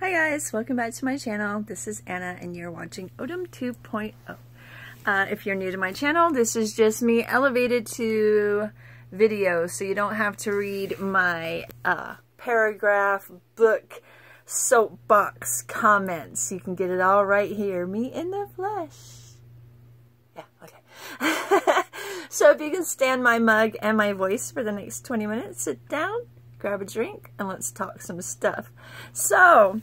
Hi guys, welcome back to my channel. This is Anna and you're watching Odom 2.0. If you're new to my channel, this is just me elevated to video, so you don't have to read my paragraph, book, soapbox comments. You can get it all right here, me in the flesh. Yeah, okay. So if you can stand my mug and my voice for the next 20 minutes, sit down, grab a drink, and let's talk some stuff. So,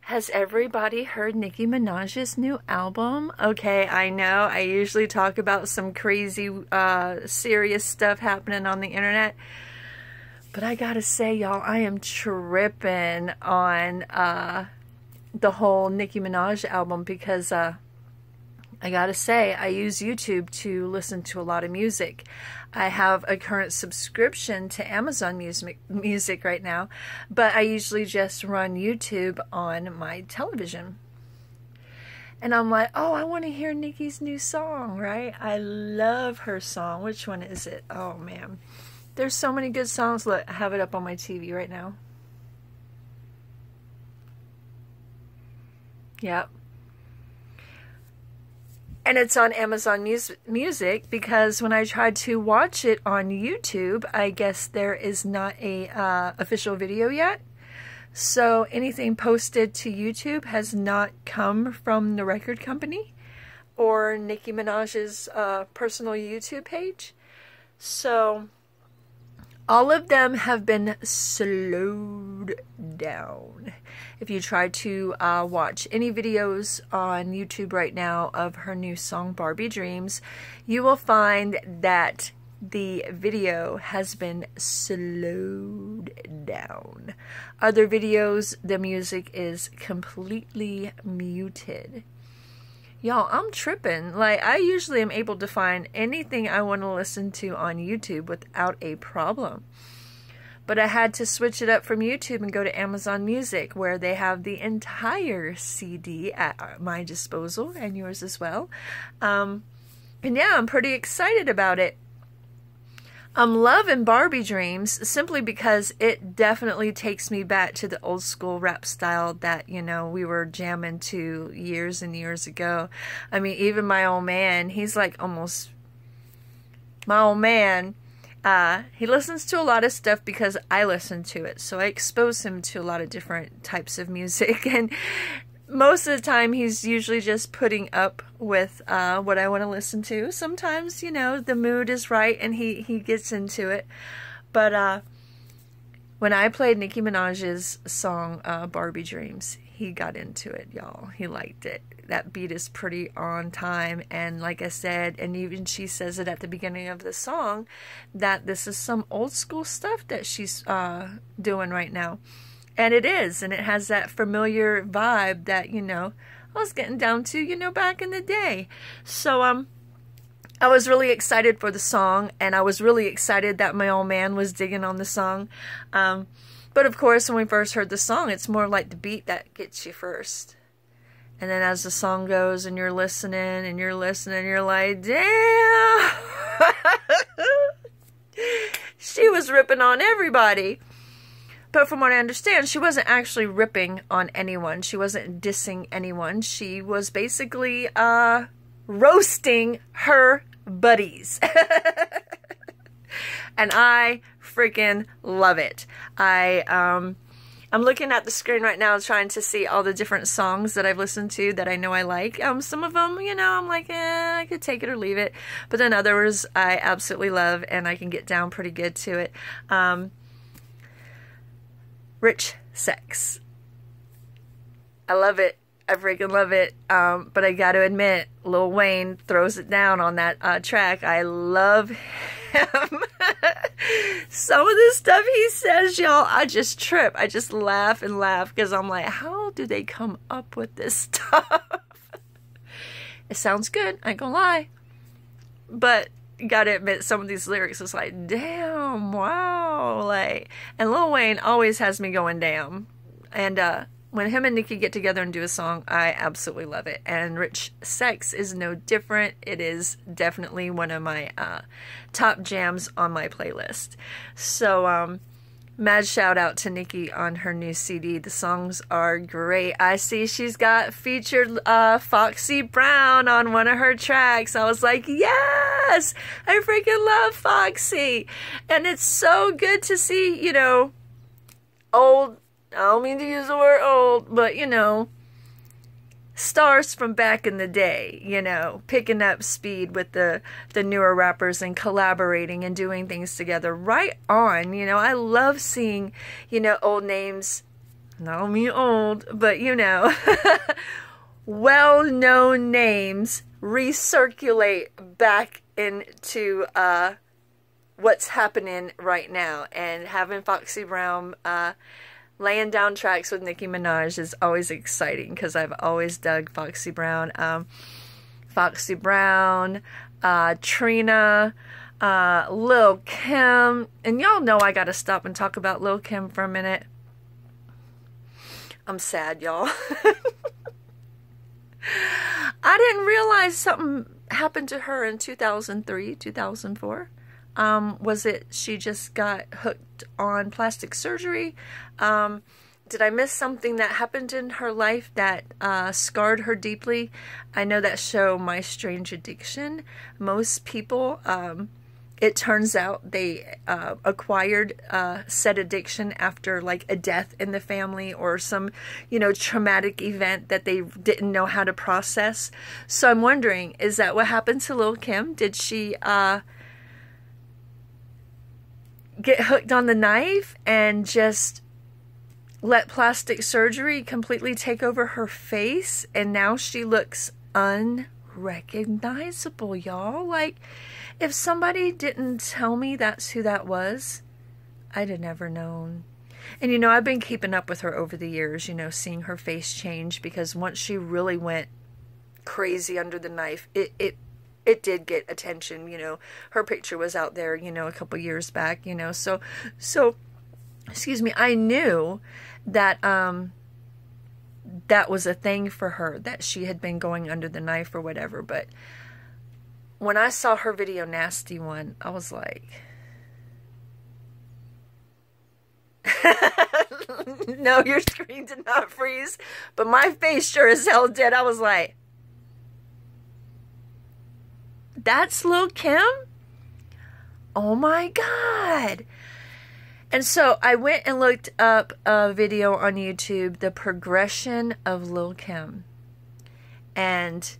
has everybody heard Nicki Minaj's new album? Okay, I know I usually talk about some crazy, serious stuff happening on the internet, but I gotta say, y'all, I am tripping on the whole Nicki Minaj album because I gotta say, I use YouTube to listen to a lot of music. I have a current subscription to Amazon Music right now, but I usually just run YouTube on my television. And I'm like, oh, I want to hear Nicki's new song, right? I love her song. Which one is it? Oh, man. There's so many good songs. Look, I have it up on my TV right now. Yep. And it's on Amazon Music because when I tried to watch it on YouTube, I guess there is not a official video yet. So anything posted to YouTube has not come from the record company or Nicki Minaj's personal YouTube page. So all of them have been slowed down. If you try to watch any videos on YouTube right now of her new song, Barbie Dreams, you will find that the video has been slowed down. Other videos, the music is completely muted. Y'all, I'm tripping. Like, I usually am able to find anything I want to listen to on YouTube without a problem. But I had to switch it up from YouTube and go to Amazon Music, where they have the entire CD at my disposal, and yours as well. And yeah, I'm pretty excited about it. I'm loving Barbie Dreams simply because it definitely takes me back to the old school rap style that, you know, we were jamming to years and years ago. I mean, even my old man, he's like almost... My old man... he listens to a lot of stuff because I listen to it. So I expose him to a lot of different types of music. And most of the time, he's usually just putting up with what I want to listen to. Sometimes, you know, the mood is right and he gets into it. But when I played Nicki Minaj's song, Barbie Dreams, he got into it, y'all. He liked it. That beat is pretty on time, and like I said, and even she says it at the beginning of the song, that this is some old school stuff that she's doing right now. And it is, and it has that familiar vibe that, you know, I was getting down to, you know, back in the day. So, I was really excited for the song, and I was really excited that my old man was digging on the song. But of course, when we first heard the song, it's more like the beat that gets you first. And then as the song goes and you're listening, you're like, damn! She was ripping on everybody. But from what I understand, she wasn't actually ripping on anyone. She wasn't dissing anyone. She was basically roasting her buddies. And I freaking love it. I'm looking at the screen right now trying to see all the different songs that I've listened to that I know I like. Some of them, you know, I'm like, I could take it or leave it. But then others I absolutely love and I can get down pretty good to it. Rich Sex. I love it. I freaking love it. But I gotta admit, Lil Wayne throws it down on that track. I love him. Some of the stuff he says, y'all, I just trip. I just laugh and laugh because I'm like, how do they come up with this stuff? It sounds good, I ain't gonna lie. But you gotta admit, some of these lyrics is like, damn, wow. Like, and Lil Wayne always has me going, damn. And when him and Nicki get together and do a song, I absolutely love it. And Rich Sex is no different. It is definitely one of my top jams on my playlist. So Mad shout out to Nicky on her new CD. The songs are great. I see she's got featured Foxy Brown on one of her tracks. I was like, yes! I freaking love Foxy. And it's so good to see, you know, old, I don't mean to use the word old, but, you know, stars from back in the day, you know, picking up speed with the newer rappers and collaborating and doing things together. Right on, you know, I love seeing, you know, old names, not me old, but, you know, well-known names recirculate back into what's happening right now. And having Foxy Brown laying down tracks with Nicki Minaj is always exciting because I've always dug Foxy Brown. Foxy Brown, Trina, Lil Kim. And y'all know I gotta stop and talk about Lil Kim for a minute. I'm sad, y'all. I didn't realize something happened to her in 2003, 2004. Was it she just got hooked on plastic surgery? Did I miss something that happened in her life that scarred her deeply? I know that show, My Strange Addiction. Most people, it turns out they acquired said addiction after like a death in the family or some, you know, traumatic event that they didn't know how to process. So I'm wondering, is that what happened to Lil Kim? Did she get hooked on the knife and just let plastic surgery completely take over her face, and now she looks unrecognizable, y'all? Like, if somebody didn't tell me that's who that was, I'd have never known. And, you know, I've been keeping up with her over the years, you know, seeing her face change, because once she really went crazy under the knife, it did get attention, you know. Her picture was out there, you know, a couple years back, you know. So, excuse me, I knew that that was a thing for her, that she had been going under the knife or whatever. But when I saw her video, Nasty One, I was like, no, your screen did not freeze, but my face sure as hell did. I was like, that's Lil Kim? Oh my God. And so I went and looked up a video on YouTube, the progression of Lil Kim. And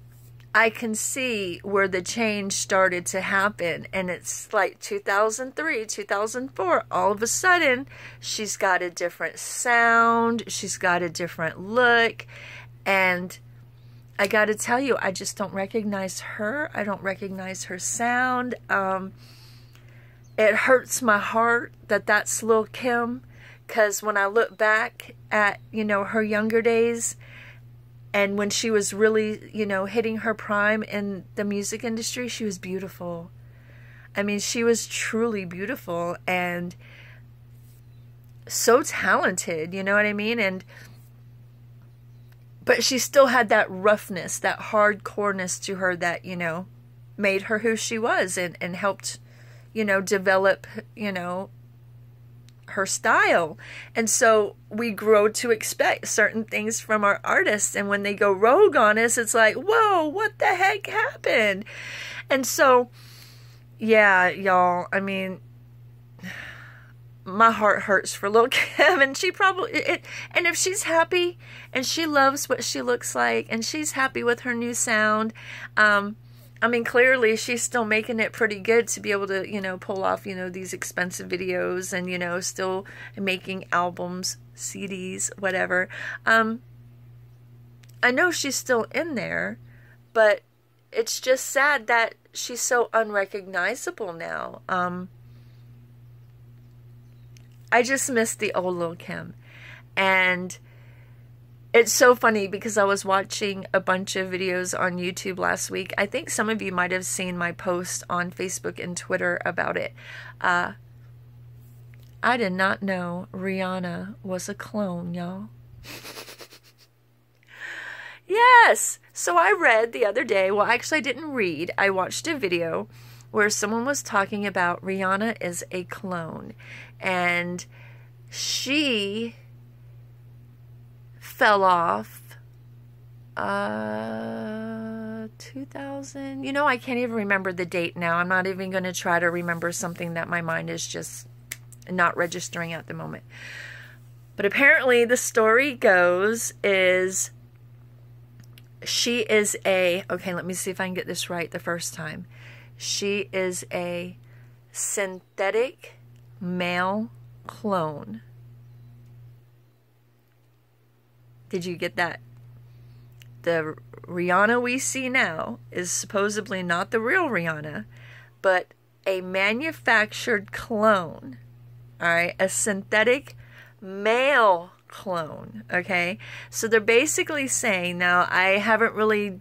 I can see where the change started to happen. And it's like 2003, 2004. All of a sudden, she's got a different sound. She's got a different look. And I got to tell you, I just don't recognize her. I don't recognize her sound. It hurts my heart that that's Lil Kim, because when I look back at, you know, her younger days and when she was really, you know, hitting her prime in the music industry, she was beautiful. I mean, she was truly beautiful and so talented, you know what I mean? But she still had that roughness, that hardcoreness to her that, you know, made her who she was and helped, you know, develop, you know, her style. And so we grow to expect certain things from our artists. And when they go rogue on us, it's like, whoa, what the heck happened? And so, yeah, y'all, I mean, my heart hurts for Lil Kim, and she probably, and if she's happy and she loves what she looks like and she's happy with her new sound, I mean, clearly she's still making it pretty good to be able to, you know, pull off, you know, these expensive videos and, you know, still making albums, CDs, whatever. I know she's still in there, but it's just sad that she's so unrecognizable now. I just miss the old Lil Kim. And it's so funny because I was watching a bunch of videos on YouTube last week. I think some of you might have seen my post on Facebook and Twitter about it. I did not know Rihanna was a clone, y'all. Yes! So I read the other day, well, actually I didn't read, I watched a video where someone was talking about Rihanna is a clone. And she fell off 2000, you know, I can't even remember the date now. I'm not even going to try to remember something that my mind is just not registering at the moment. But apparently the story goes is she is okay, let me see if I can get this right the first time. She is a synthetic male clone. Did you get that? The Rihanna we see now is supposedly not the real Rihanna, but a manufactured clone. All right, a synthetic male clone. Okay, so they're basically saying, now I haven't really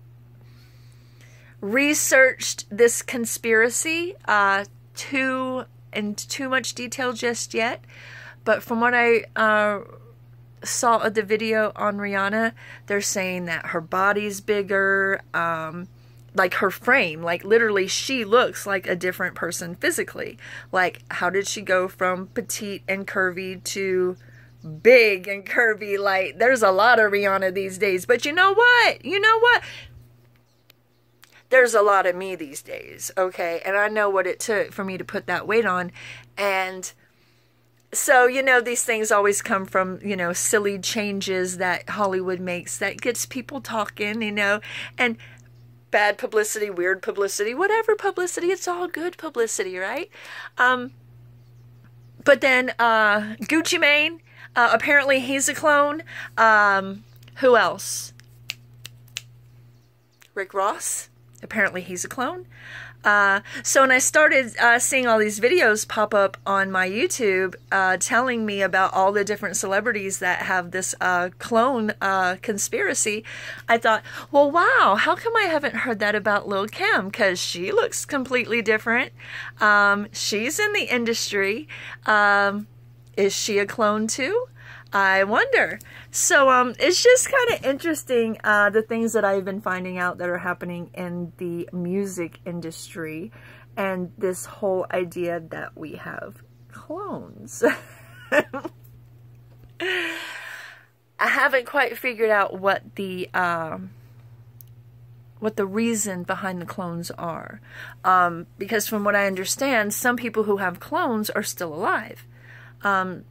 researched this conspiracy in too much detail just yet, but from what I saw of the video on Rihanna, they're saying that her body's bigger, like her frame, like literally she looks like a different person physically. Like, how did she go from petite and curvy to big and curvy? Like, there's a lot of Rihanna these days, but you know what? There's a lot of me these days, okay? And I know what it took for me to put that weight on. And so, you know, these things always come from, you know, silly changes that Hollywood makes that gets people talking, you know, and bad publicity, weird publicity, whatever publicity, it's all good publicity, right? But then Gucci Mane, apparently he's a clone. Who else? Rick Ross, apparently he's a clone. So when I started seeing all these videos pop up on my YouTube telling me about all the different celebrities that have this clone conspiracy, I thought, well, wow, how come I haven't heard that about Lil' Kim? Because she looks completely different. She's in the industry. Is she a clone too? I wonder. So it's just kind of interesting, the things that I've been finding out that are happening in the music industry, and this whole idea that we have clones. I haven't quite figured out what the reason behind the clones are, because from what I understand, some people who have clones are still alive.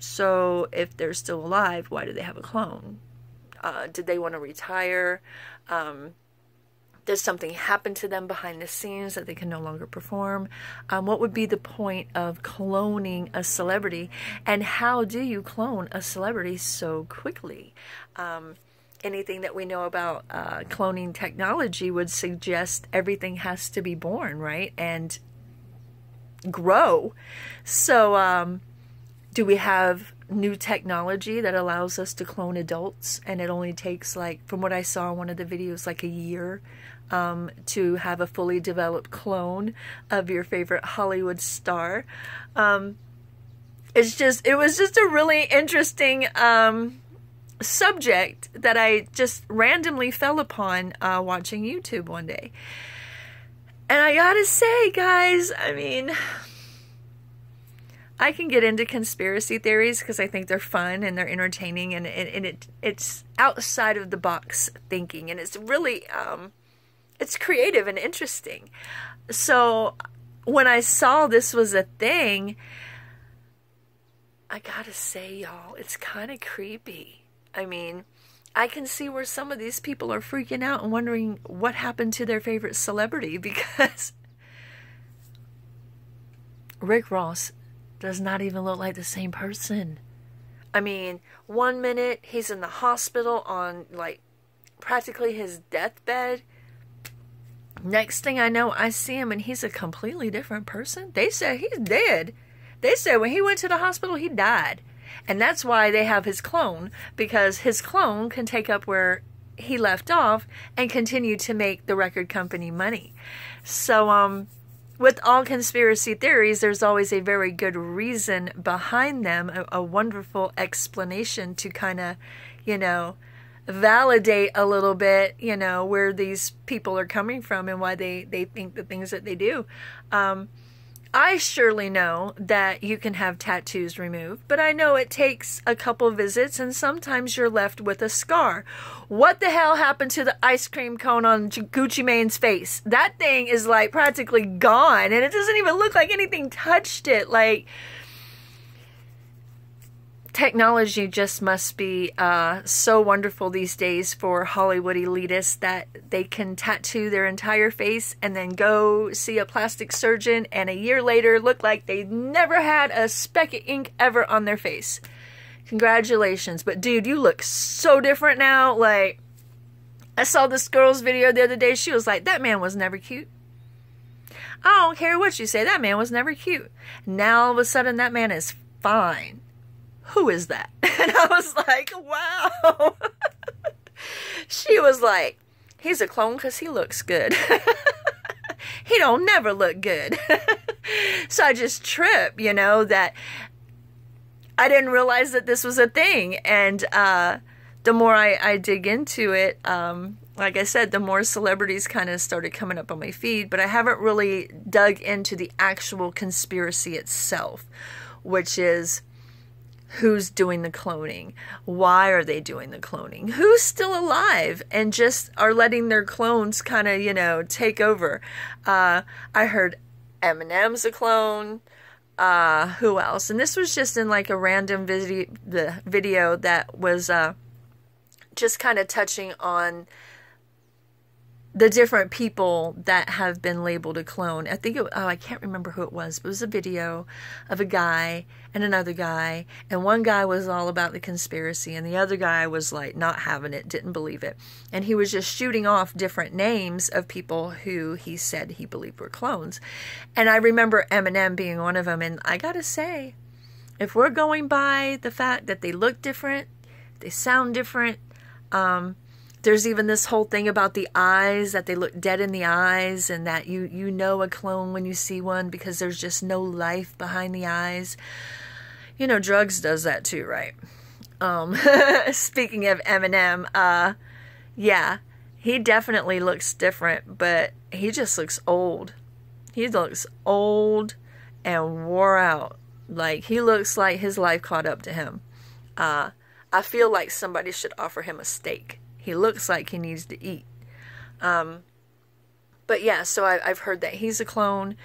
So if they're still alive, why do they have a clone? Did they want to retire? Does something happen to them behind the scenes that they can no longer perform? What would be the point of cloning a celebrity? And how do you clone a celebrity so quickly? Anything that we know about cloning technology would suggest everything has to be born, right? And grow. So, do we have new technology that allows us to clone adults, and it only takes, like, from what I saw in one of the videos, like a year to have a fully developed clone of your favorite Hollywood star? It was just a really interesting subject that I just randomly fell upon watching YouTube one day. And I gotta say, guys, I mean, I can get into conspiracy theories because I think they're fun and they're entertaining, and it's outside of the box thinking, and it's really it's creative and interesting. So when I saw this was a thing, I gotta say, y'all, it's kind of creepy. I mean, I can see where some of these people are freaking out and wondering what happened to their favorite celebrity, because Rick Ross does not even look like the same person. I mean, one minute he's in the hospital on, like, practically his deathbed. Next thing I know, I see him and he's a completely different person. They say he's dead. They said when he went to the hospital, he died. And that's why they have his clone, because his clone can take up where he left off and continue to make the record company money. So, with all conspiracy theories, there's always a very good reason behind them, a wonderful explanation to kind of, you know, validate a little bit, you know, where these people are coming from and why they think the things that they do. I surely know that you can have tattoos removed, but I know it takes a couple visits and sometimes you're left with a scar. What the hell happened to the ice cream cone on Gucci Mane's face? That thing is like practically gone and it doesn't even look like anything touched it. Like, technology just must be so wonderful these days for Hollywood elitists that they can tattoo their entire face and then go see a plastic surgeon and a year later look like they never had a speck of ink ever on their face. Congratulations. But dude, you look so different now. Like, I saw this girl's video the other day. She was like, that man was never cute. I don't care what you say. That man was never cute. Now all of a sudden that man is fine. Who is that? And I was like, wow. She was like, he's a clone because he looks good. He don't never look good. So I just trip, you know, that I didn't realize that this was a thing. And the more I dig into it, like I said, the more celebrities kind of started coming up on my feed. But I haven't really dug into the actual conspiracy itself, which is, who's doing the cloning? Why are they doing the cloning? Who's still alive and just are letting their clones kind of, you know, take over? I heard Eminem's a clone. Who else? And this was just in like a random video that was just kind of touching on the different people that have been labeled a clone. I think I can't remember who it was, but it was a video of a guy and another guy, and one guy was all about the conspiracy, and the other guy was like not having it, didn't believe it. And he was just shooting off different names of people who he said he believed were clones. And I remember Eminem being one of them, and I gotta say, if we're going by the fact that they look different, they sound different, there's even this whole thing about the eyes, that they look dead in the eyes, and that you know a clone when you see one because there's just no life behind the eyes. You know, drugs does that too, right? Speaking of Eminem, yeah, he definitely looks different, but he just looks old. He looks old and wore out. Like, he looks like his life caught up to him. I feel like somebody should offer him a steak. He looks like he needs to eat. But yeah, so I've heard that he's a clone.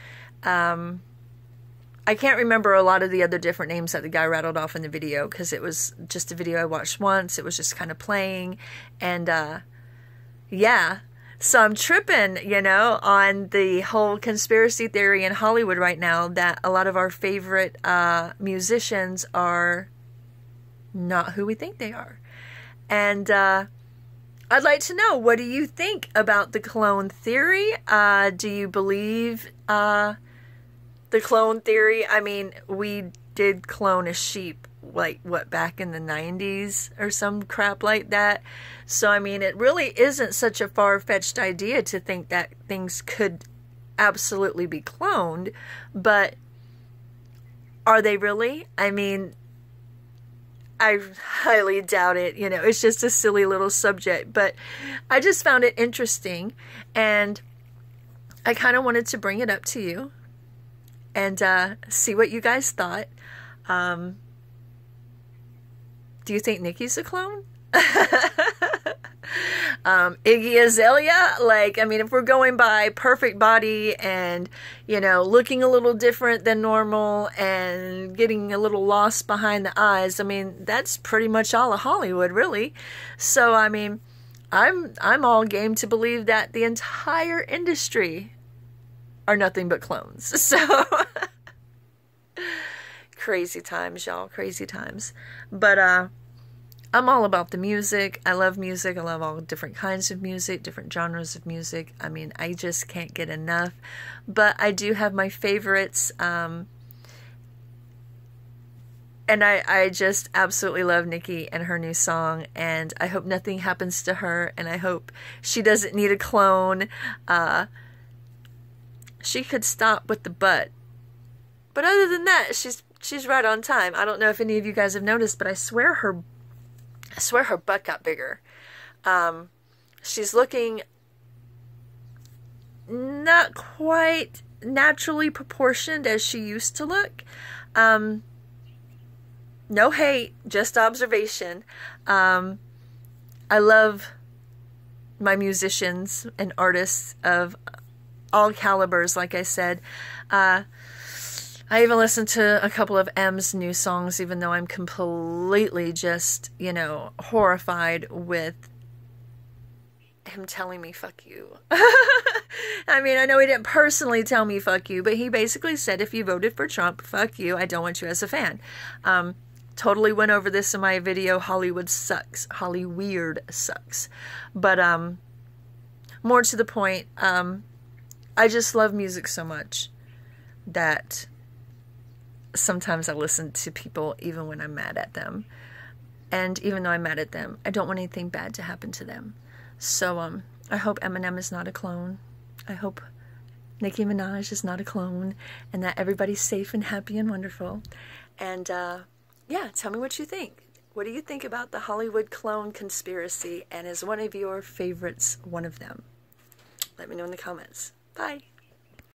I can't remember a lot of the other different names that the guy rattled off in the video because it was just a video I watched once. It was just kind of playing. And yeah, so I'm tripping, you know, on the whole conspiracy theory in Hollywood right now that a lot of our favorite musicians are not who we think they are. And I'd like to know, what do you think about the clone theory? Do you believe the clone theory? I mean, we did clone a sheep, like, what, back in the 90s or some crap like that? So, I mean, it really isn't such a far-fetched idea to think that things could absolutely be cloned, but are they really? I mean, I highly doubt it. You know, it's just a silly little subject, but I just found it interesting, and I kind of wanted to bring it up to you and see what you guys thought. Do you think Nicky's a clone? Iggy Azalea? Like, I mean, if we're going by perfect body and, you know, looking a little different than normal and getting a little lost behind the eyes, I mean, that's pretty much all of Hollywood, really. So, I mean, I'm all game to believe that the entire industry are nothing but clones. So, crazy times, y'all, crazy times. But, I'm all about the music. I love music. I love all different kinds of music, different genres of music. I mean, I just can't get enough. But I do have my favorites. And I just absolutely love Nicki and her new song. And I hope nothing happens to her. And I hope she doesn't need a clone. She could stop with the butt. But other than that, she's right on time. I don't know if any of you guys have noticed, but I swear her butt got bigger. She's looking not quite naturally proportioned as she used to look. No hate, just observation. I love my musicians and artists of all calibers, like I said. I even listened to a couple of M's new songs, even though I'm completely just, you know, horrified with him telling me fuck you. I mean, I know he didn't personally tell me fuck you, but he basically said, if you voted for Trump, fuck you, I don't want you as a fan. Totally went over this in my video, Hollywood Sucks. Hollyweird sucks. But more to the point, I just love music so much that sometimes I listen to people even when I'm mad at them. And even though I'm mad at them, I don't want anything bad to happen to them. So I hope Eminem is not a clone. I hope Nicki Minaj is not a clone, and that everybody's safe and happy and wonderful. And yeah, tell me what you think. What do you think about the Hollywood clone conspiracy? And is one of your favorites one of them? Let me know in the comments. Bye.